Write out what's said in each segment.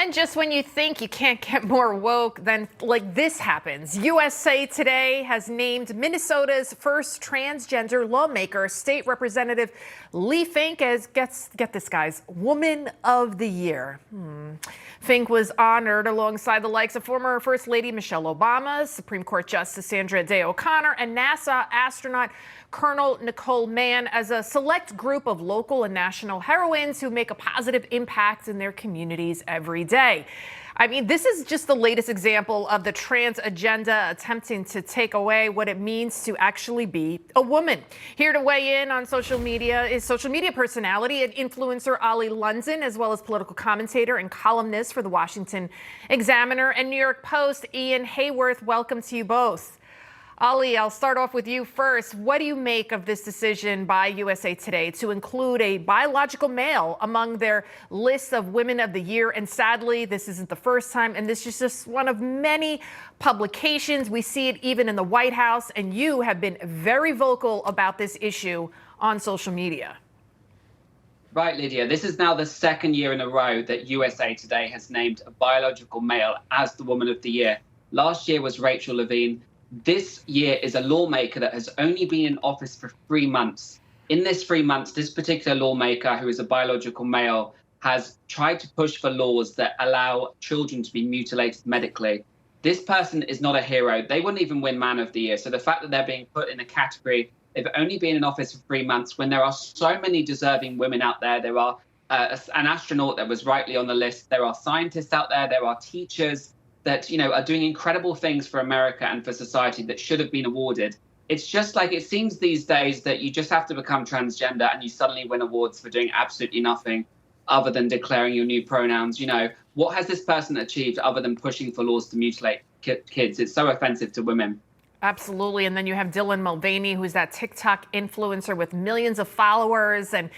And just when you think you can't get more woke, then like this happens. USA Today has named Minnesota's first transgender lawmaker, State Representative Lee Fink, as, get this, guys, Woman of the Year. Fink was honored alongside the likes of former First Lady Michelle Obama, Supreme Court Justice Sandra Day O'Connor, and NASA astronaut Colonel Nicole Mann as a select group of local and national heroines who make a positive impact in their communities every day. I mean, this is just the latest example of the trans agenda attempting to take away what it means to actually be a woman. Here to weigh in on social media is social media personality and influencer Oli London, as well as political commentator and columnist for the Washington Examiner and New York Post, Ian Haworth. Welcome to you both. Oli, I'll start off with you first. What do you make of this decision by USA Today to include a biological male among their list of Women of the Year? And sadly, this isn't the first time, and this is just one of many publications. We see it even in the White House, and you have been very vocal about this issue on social media. Right, Lydia. This is now the second year in a row that USA Today has named a biological male as the Woman of the Year. Last year was Rachel Levine. This year is a lawmaker that has only been in office for 3 months. In this 3 months, this particular lawmaker, who is a biological male, has tried to push for laws that allow children to be mutilated medically. This person is not a hero. They wouldn't even win Man of the Year. So the fact that they're being put in a category, they've only been in office for 3 months, when there are so many deserving women out there. There are an astronaut that was rightly on the list. There are scientists out there. There are teachers that, you know, are doing incredible things for America and for society that should have been awarded. It's just like, it seems these days that you just have to become transgender and you suddenly win awards for doing absolutely nothing other than declaring your new pronouns. You know, what has this person achieved other than pushing for laws to mutilate kids? It's so offensive to women. Absolutely. And then you have Dylan Mulvaney, who's that TikTok influencer with millions of followers, and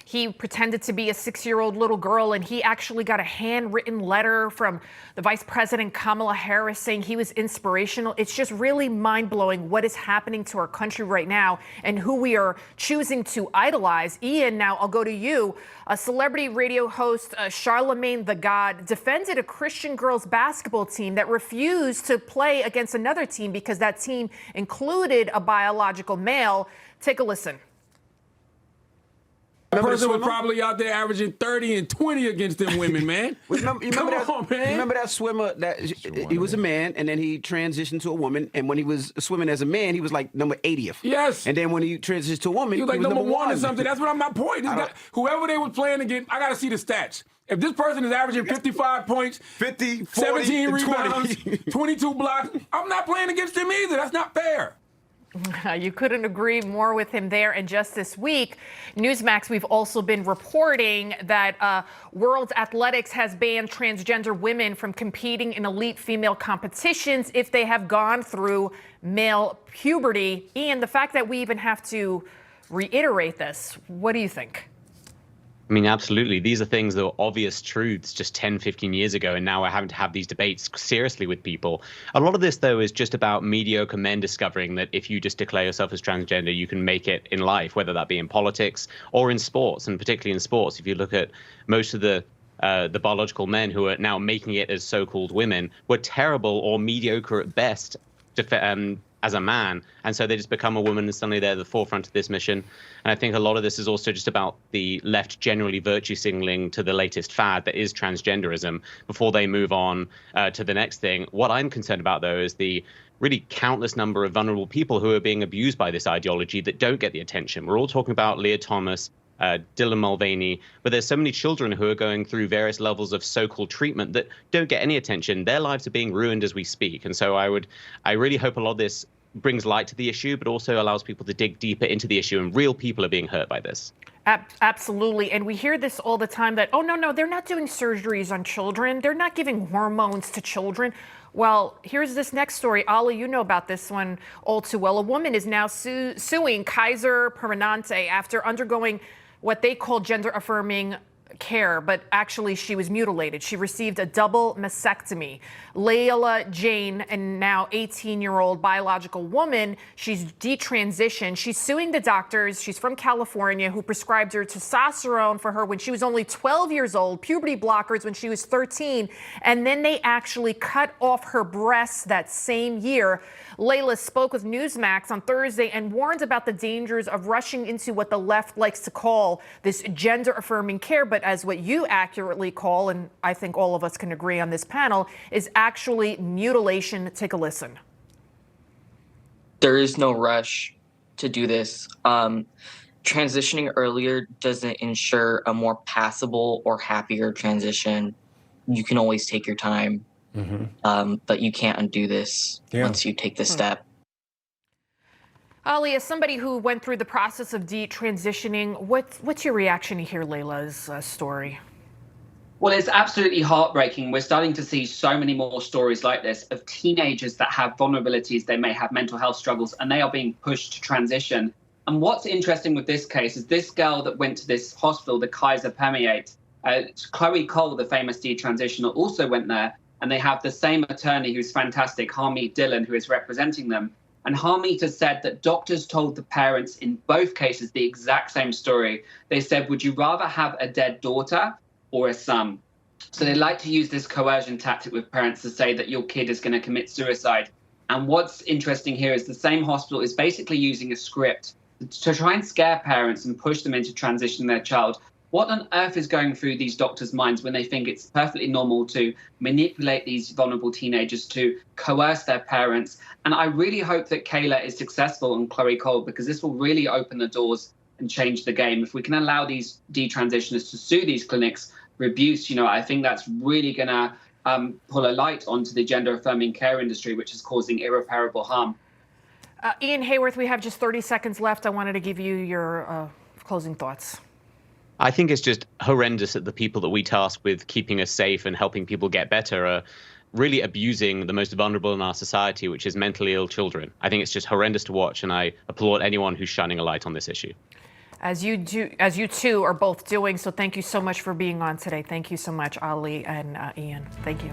he pretended to be a 6-year-old little girl, and he actually got a handwritten letter from the Vice President Kamala Harris saying he was inspirational. It's just really mind-blowing what is happening to our country right now and who we are choosing to idolize. Ian, now I'll go to you. A celebrity radio host, Charlemagne the God, defended a Christian girls basketball team that refused to play against another team because that team included a biological male. Take a listen. That person was probably out there averaging 30 and 20 against them women, man. Remember that swimmer that he was a man and then he transitioned to a woman, and when he was swimming as a man, he was like number 80th. Yes. And then when he transitioned to a woman, he was like number one or something. That's what my point is. Whoever they was playing against, I got to see the stats. If this person is averaging 55 points, 50, 40, 17 rebounds, 22 blocks, I'm not playing against him either. That's not fair. You couldn't agree more with him there. And just this week, Newsmax, we've also been reporting that World Athletics has banned transgender women from competing in elite female competitions if they have gone through male puberty. Ian, the fact that we even have to reiterate this, what do you think? I mean, absolutely. These are things that were obvious truths just 10, 15 years ago, and now we're having to have these debates seriously with people. A lot of this, though, is just about mediocre men discovering that if you just declare yourself as transgender, you can make it in life, whether that be in politics or in sports, and particularly in sports. If you look at most of the biological men who are now making it as so-called women, were terrible or mediocre at best as a man, and so they just become a woman and suddenly they're at the forefront of this mission. And I think a lot of this is also just about the left generally virtue signaling to the latest fad that is transgenderism before they move on to the next thing. What I'm concerned about, though, is the really countless number of vulnerable people who are being abused by this ideology that don't get the attention. We're all talking about Leah Thomas, Dylan Mulvaney, but there's so many children who are going through various levels of so-called treatment that don't get any attention. Their lives are being ruined as we speak. And so I really hope a lot of this brings light to the issue, but also allows people to dig deeper into the issue, and real people are being hurt by this. Absolutely. And we hear this all the time that, oh, no, they're not doing surgeries on children. They're not giving hormones to children. Well, here's this next story. Oli, you know about this one all too well. A woman is now suing Kaiser Permanente after undergoing what they call gender-affirming care, but actually she was mutilated. She received a double mastectomy. Layla Jane, and now 18-year-old biological woman, she's detransitioned. She's suing the doctors. She's from California, who prescribed her testosterone for her when she was only 12 years old, puberty blockers when she was 13, and then they actually cut off her breasts that same year. Layla spoke with Newsmax on Thursday and warned about the dangers of rushing into what the left likes to call this gender-affirming care, but as what you accurately call, and I think all of us can agree on this panel, is actually mutilation. Take a listen. There is no rush to do this. Transitioning earlier doesn't ensure a more passable or happier transition. You can always take your time. But you can't undo this once you take this step. Oli, as somebody who went through the process of detransitioning, what's your reaction to hear Layla's story? Well, it's absolutely heartbreaking. We're starting to see so many more stories like this of teenagers that have vulnerabilities. They may have mental health struggles, and they are being pushed to transition. And what's interesting with this case is this girl that went to this hospital, the Kaiser Permeate, Chloe Cole, the famous detransitioner, also went there. And they have the same attorney who's fantastic, Harmeet Dillon, who is representing them. And Harmeet has said that doctors told the parents in both cases the exact same story. They said, would you rather have a dead daughter or a son? So they like to use this coercion tactic with parents to say that your kid is going to commit suicide. And what's interesting here is the same hospital is basically using a script to try and scare parents and push them into transitioning their child. What on earth is going through these doctors' minds when they think it's perfectly normal to manipulate these vulnerable teenagers, to coerce their parents? And I really hope that Kayla is successful and Chloe Cole, because this will really open the doors and change the game. If we can allow these detransitioners to sue these clinics for abuse, I think that's really going to pull a light onto the gender-affirming care industry, which is causing irreparable harm. Ian Haworth, we have just 30 seconds left. I wanted to give you your closing thoughts. I think it's just horrendous that the people that we task with keeping us safe and helping people get better are really abusing the most vulnerable in our society, which is mentally ill children. I think it's just horrendous to watch, and I applaud anyone who's shining a light on this issue. As you two are both doing, so thank you so much for being on today. Thank you so much, Oli and Ian. Thank you.